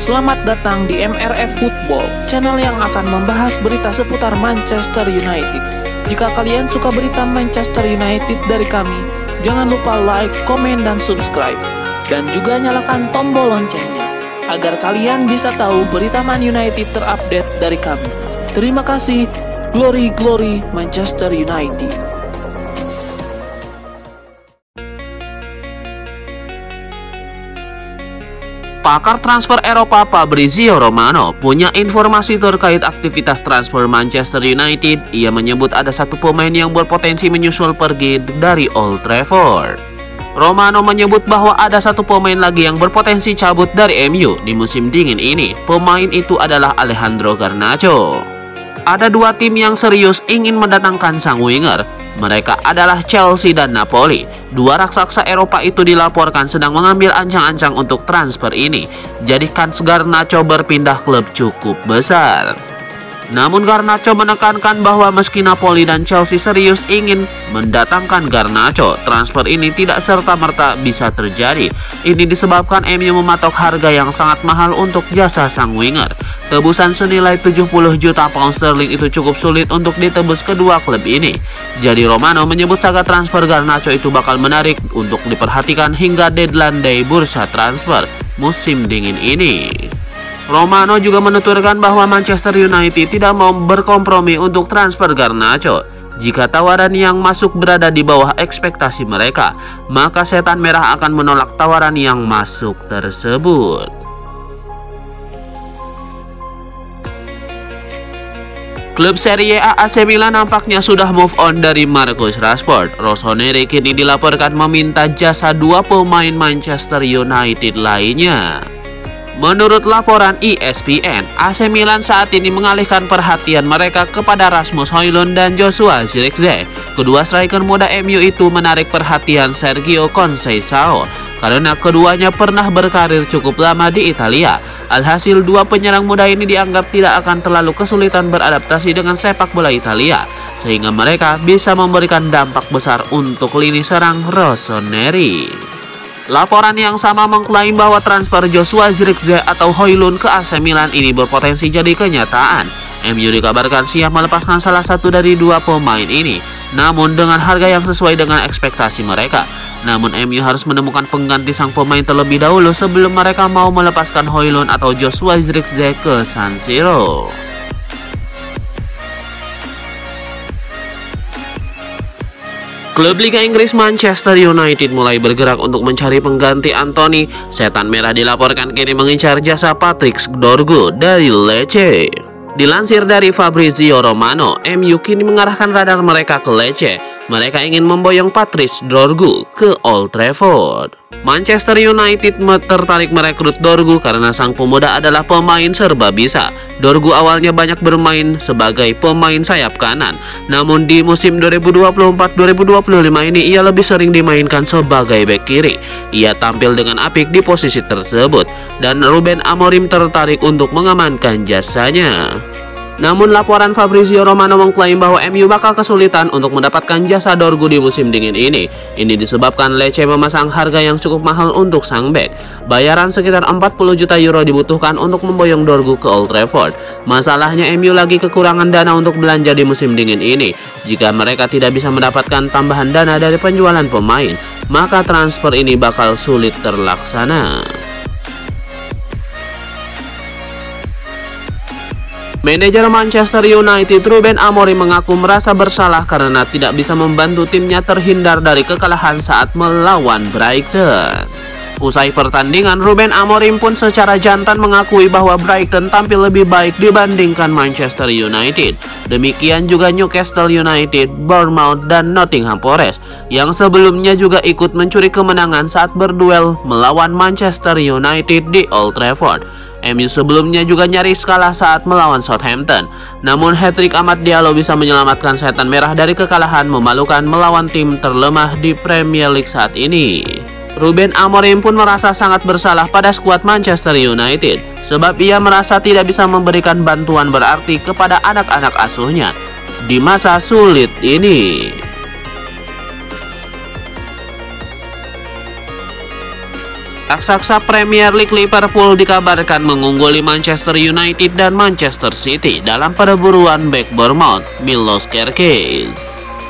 Selamat datang di MRF Football, channel yang akan membahas berita seputar Manchester United. Jika kalian suka berita Manchester United dari kami, jangan lupa like, komen, dan subscribe. Dan juga nyalakan tombol loncengnya, agar kalian bisa tahu berita Man United terupdate dari kami. Terima kasih, Glory Glory Manchester United. Pakar transfer Eropa Fabrizio Romano punya informasi terkait aktivitas transfer Manchester United. Ia menyebut ada satu pemain yang berpotensi menyusul pergi dari Old Trafford. Romano menyebut bahwa ada satu pemain lagi yang berpotensi cabut dari MU di musim dingin ini. Pemain itu adalah Alejandro Garnacho. Ada dua tim yang serius ingin mendatangkan sang winger. Mereka adalah Chelsea dan Napoli. Dua raksasa Eropa itu dilaporkan sedang mengambil ancang-ancang untuk transfer ini. Jadi kans Garnacho berpindah klub cukup besar. Namun Garnacho menekankan bahwa meski Napoli dan Chelsea serius ingin mendatangkan Garnacho, transfer ini tidak serta-merta bisa terjadi. Ini disebabkan MU mematok harga yang sangat mahal untuk jasa sang winger. Tebusan senilai 70 juta pound sterling itu cukup sulit untuk ditebus kedua klub ini. Jadi Romano menyebut saga transfer Garnacho itu bakal menarik untuk diperhatikan hingga deadline day bursa transfer musim dingin ini. Romano juga menuturkan bahwa Manchester United tidak mau berkompromi untuk transfer Garnacho. Jika tawaran yang masuk berada di bawah ekspektasi mereka, maka Setan Merah akan menolak tawaran yang masuk tersebut. Klub Serie A AC Milan nampaknya sudah move on dari Marcus Rashford. Rossoneri kini dilaporkan meminta jasa dua pemain Manchester United lainnya. Menurut laporan ESPN, AC Milan saat ini mengalihkan perhatian mereka kepada Rasmus Højlund dan Joshua Zirkzee. Kedua striker muda MU itu menarik perhatian Sergio Conceição karena keduanya pernah berkarir cukup lama di Italia. Alhasil dua penyerang muda ini dianggap tidak akan terlalu kesulitan beradaptasi dengan sepak bola Italia, sehingga mereka bisa memberikan dampak besar untuk lini serang Rossoneri. Laporan yang sama mengklaim bahwa transfer Joshua Zirkzee atau Højlund ke AC Milan ini berpotensi jadi kenyataan. MU dikabarkan siap melepaskan salah satu dari dua pemain ini, namun dengan harga yang sesuai dengan ekspektasi mereka. Namun MU harus menemukan pengganti sang pemain terlebih dahulu sebelum mereka mau melepaskan Højlund atau Joshua Zirkzee ke San Siro. Klub Liga Inggris Manchester United mulai bergerak untuk mencari pengganti Anthony. Setan Merah dilaporkan kini mengincar jasa Patrick Dorgu dari Lecce. Dilansir dari Fabrizio Romano, MU kini mengarahkan radar mereka ke Lecce. Mereka ingin memboyong Patrick Dorgu ke Old Trafford. Manchester United tertarik merekrut Dorgu karena sang pemuda adalah pemain serba bisa. Dorgu awalnya banyak bermain sebagai pemain sayap kanan, namun di musim 2024-2025 ini ia lebih sering dimainkan sebagai bek kiri. Ia tampil dengan apik di posisi tersebut, dan Ruben Amorim tertarik untuk mengamankan jasanya. Namun laporan Fabrizio Romano mengklaim bahwa MU bakal kesulitan untuk mendapatkan jasa Dorgu di musim dingin ini. Ini disebabkan Lecce memasang harga yang cukup mahal untuk sang bek. Bayaran sekitar 40 juta euro dibutuhkan untuk memboyong Dorgu ke Old Trafford. Masalahnya MU lagi kekurangan dana untuk belanja di musim dingin ini. Jika mereka tidak bisa mendapatkan tambahan dana dari penjualan pemain, maka transfer ini bakal sulit terlaksana. Manajer Manchester United Ruben Amorim mengaku merasa bersalah karena tidak bisa membantu timnya terhindar dari kekalahan saat melawan Brighton. Usai pertandingan, Ruben Amorim pun secara jantan mengakui bahwa Brighton tampil lebih baik dibandingkan Manchester United. Demikian juga Newcastle United, Bournemouth, dan Nottingham Forest yang sebelumnya juga ikut mencuri kemenangan saat berduel melawan Manchester United di Old Trafford. MU sebelumnya juga nyaris kalah saat melawan Southampton. Namun hat-trick Amad Diallo bisa menyelamatkan Setan Merah dari kekalahan memalukan melawan tim terlemah di Premier League saat ini. Ruben Amorim pun merasa sangat bersalah pada skuad Manchester United, sebab ia merasa tidak bisa memberikan bantuan berarti kepada anak-anak asuhnya di masa sulit ini. Raksasa Premier League Liverpool dikabarkan mengungguli Manchester United dan Manchester City dalam perburuan bek Bournemouth, Milos Kerkez.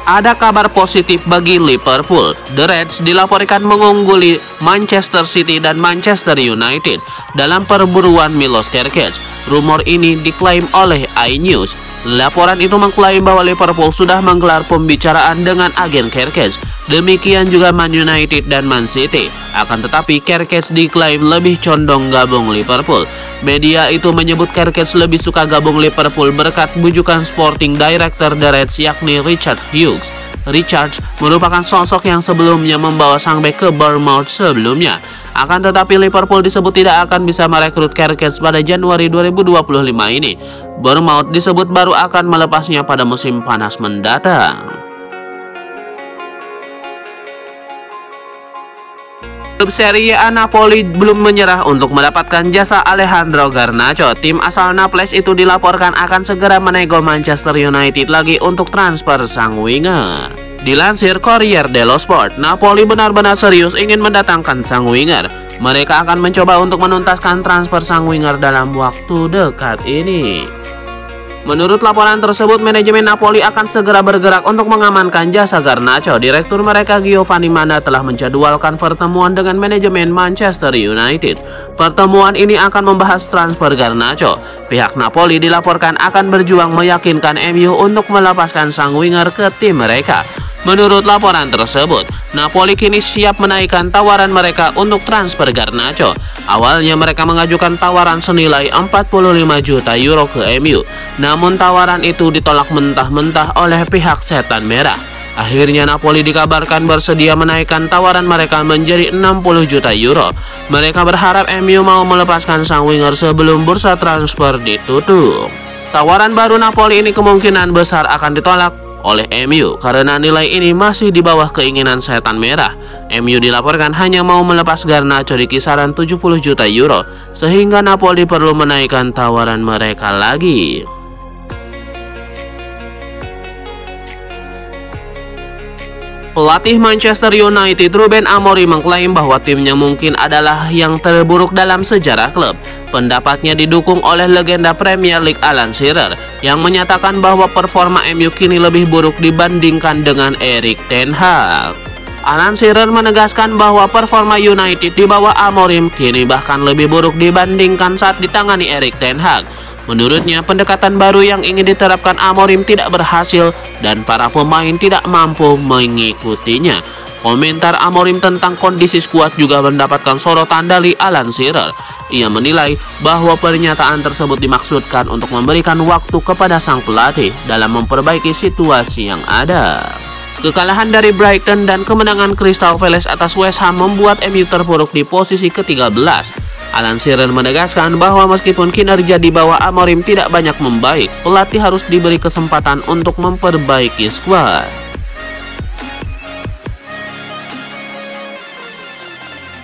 Ada kabar positif bagi Liverpool. The Reds dilaporkan mengungguli Manchester City dan Manchester United dalam perburuan Milos Kerkez. Rumor ini diklaim oleh iNews. Laporan itu mengklaim bahwa Liverpool sudah menggelar pembicaraan dengan agen Kerkez. Demikian juga Man United dan Man City. Akan tetapi Kerkez diklaim lebih condong gabung Liverpool. Media itu menyebut Kerkez lebih suka gabung Liverpool berkat bujukan Sporting Director The Reds yakni Richard Hughes. Richard merupakan sosok yang sebelumnya membawa sang bek ke Bournemouth sebelumnya. Akan tetapi Liverpool disebut tidak akan bisa merekrut Kerkez pada Januari 2025 ini. Bournemouth disebut baru akan melepasnya pada musim panas mendatang. Klub Serie A Napoli belum menyerah untuk mendapatkan jasa Alejandro Garnacho. Tim asal Naples itu dilaporkan akan segera menego Manchester United lagi untuk transfer sang winger. Dilansir Corriere dello Sport, Napoli benar-benar serius ingin mendatangkan sang winger. Mereka akan mencoba untuk menuntaskan transfer sang winger dalam waktu dekat ini. Menurut laporan tersebut, manajemen Napoli akan segera bergerak untuk mengamankan jasa Garnacho. Direktur mereka Giovanni Manda telah menjadwalkan pertemuan dengan manajemen Manchester United. Pertemuan ini akan membahas transfer Garnacho. Pihak Napoli dilaporkan akan berjuang meyakinkan MU untuk melepaskan sang winger ke tim mereka. Menurut laporan tersebut, Napoli kini siap menaikkan tawaran mereka untuk transfer Garnacho. Awalnya mereka mengajukan tawaran senilai 45 juta euro ke MU. Namun tawaran itu ditolak mentah-mentah oleh pihak Setan Merah. Akhirnya Napoli dikabarkan bersedia menaikkan tawaran mereka menjadi 60 juta euro. Mereka berharap MU mau melepaskan sang winger sebelum bursa transfer ditutup. Tawaran baru Napoli ini kemungkinan besar akan ditolak oleh MU karena nilai ini masih di bawah keinginan Setan Merah. MU dilaporkan hanya mau melepas Garnacho di kisaran 70 juta euro, sehingga Napoli perlu menaikkan tawaran mereka lagi. Pelatih Manchester United Ruben Amorim mengklaim bahwa timnya mungkin adalah yang terburuk dalam sejarah klub. Pendapatnya didukung oleh legenda Premier League Alan Shearer yang menyatakan bahwa performa MU kini lebih buruk dibandingkan dengan Erik ten Hag. Alan Shearer menegaskan bahwa performa United di bawah Amorim kini bahkan lebih buruk dibandingkan saat ditangani Erik ten Hag. Menurutnya, pendekatan baru yang ingin diterapkan Amorim tidak berhasil dan para pemain tidak mampu mengikutinya. Komentar Amorim tentang kondisi skuad juga mendapatkan sorotan dari Alan Shearer. Ia menilai bahwa pernyataan tersebut dimaksudkan untuk memberikan waktu kepada sang pelatih dalam memperbaiki situasi yang ada. Kekalahan dari Brighton dan kemenangan Crystal Palace atas West Ham membuat MU terpuruk di posisi ke-13. Alan Shearer menegaskan bahwa meskipun kinerja di bawah Amorim tidak banyak membaik, pelatih harus diberi kesempatan untuk memperbaiki skuad.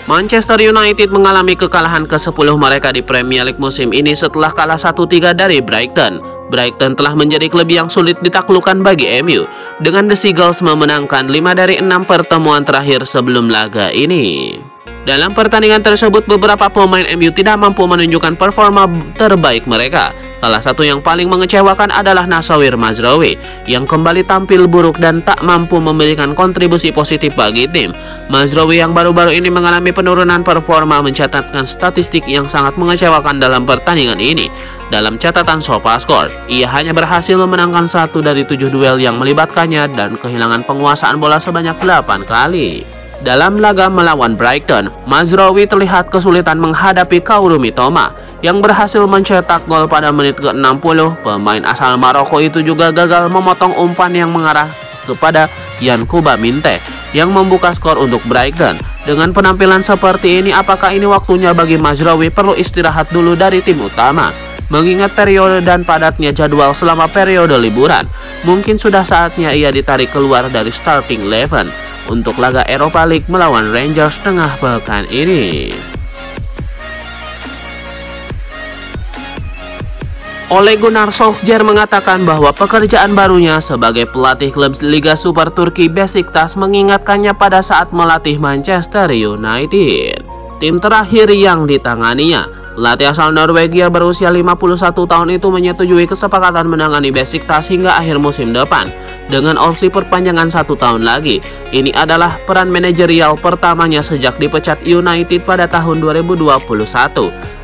Manchester United mengalami kekalahan ke-10 mereka di Premier League musim ini setelah kalah 1-3 dari Brighton. Brighton telah menjadi klub yang sulit ditaklukkan bagi MU, dengan The Seagulls memenangkan 5 dari 6 pertemuan terakhir sebelum laga ini. Dalam pertandingan tersebut, beberapa pemain MU tidak mampu menunjukkan performa terbaik mereka. Salah satu yang paling mengecewakan adalah Nassauir Mazraoui yang kembali tampil buruk dan tak mampu memberikan kontribusi positif bagi tim. Mazraoui yang baru-baru ini mengalami penurunan performa mencatatkan statistik yang sangat mengecewakan dalam pertandingan ini. Dalam catatan SofaScore, ia hanya berhasil memenangkan 1 dari 7 duel yang melibatkannya dan kehilangan penguasaan bola sebanyak 8 kali. Dalam laga melawan Brighton, Mazraoui terlihat kesulitan menghadapi Kaoru Mitoma yang berhasil mencetak gol pada menit ke-60. Pemain asal Maroko itu juga gagal memotong umpan yang mengarah kepada Yankuba Minte yang membuka skor untuk Brighton. Dengan penampilan seperti ini, apakah ini waktunya bagi Mazraoui perlu istirahat dulu dari tim utama? Mengingat periode dan padatnya jadwal selama periode liburan, mungkin sudah saatnya ia ditarik keluar dari starting 11 untuk laga Europa League melawan Rangers tengah pekan ini. Ole Gunnar Solskjaer mengatakan bahwa pekerjaan barunya sebagai pelatih klub Liga Super Turki Besiktas mengingatkannya pada saat melatih Manchester United. tim terakhir yang ditanganinya. Pelatih asal Norwegia berusia 51 tahun itu menyetujui kesepakatan menangani Besiktas hingga akhir musim depan dengan opsi perpanjangan 1 tahun lagi. Ini adalah peran manajerial pertamanya sejak dipecat United pada tahun 2021.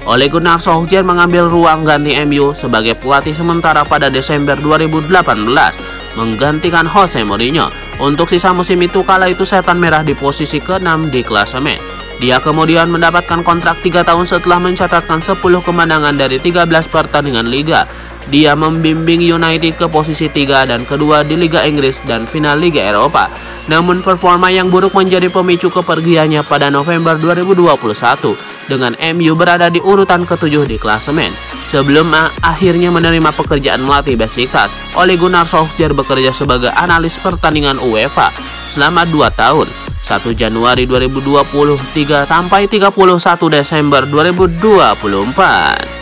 Ole Gunnar Solskjaer mengambil ruang ganti MU sebagai pelatih sementara pada Desember 2018 menggantikan Jose Mourinho. Untuk sisa musim itu, kala itu Setan Merah di posisi ke-6 di klasemen. Dia kemudian mendapatkan kontrak 3 tahun setelah mencatatkan 10 kemenangan dari 13 pertandingan liga. Dia membimbing United ke posisi 3 dan kedua di Liga Inggris dan final Liga Eropa. Namun performa yang buruk menjadi pemicu kepergiannya pada November 2021 dengan MU berada di urutan ke-7 di klasemen. Sebelum akhirnya menerima pekerjaan melatih Besiktas, Ole Gunnar Solskjaer bekerja sebagai analis pertandingan UEFA selama 2 tahun. 1 Januari 2023 sampai 31 Desember 2024.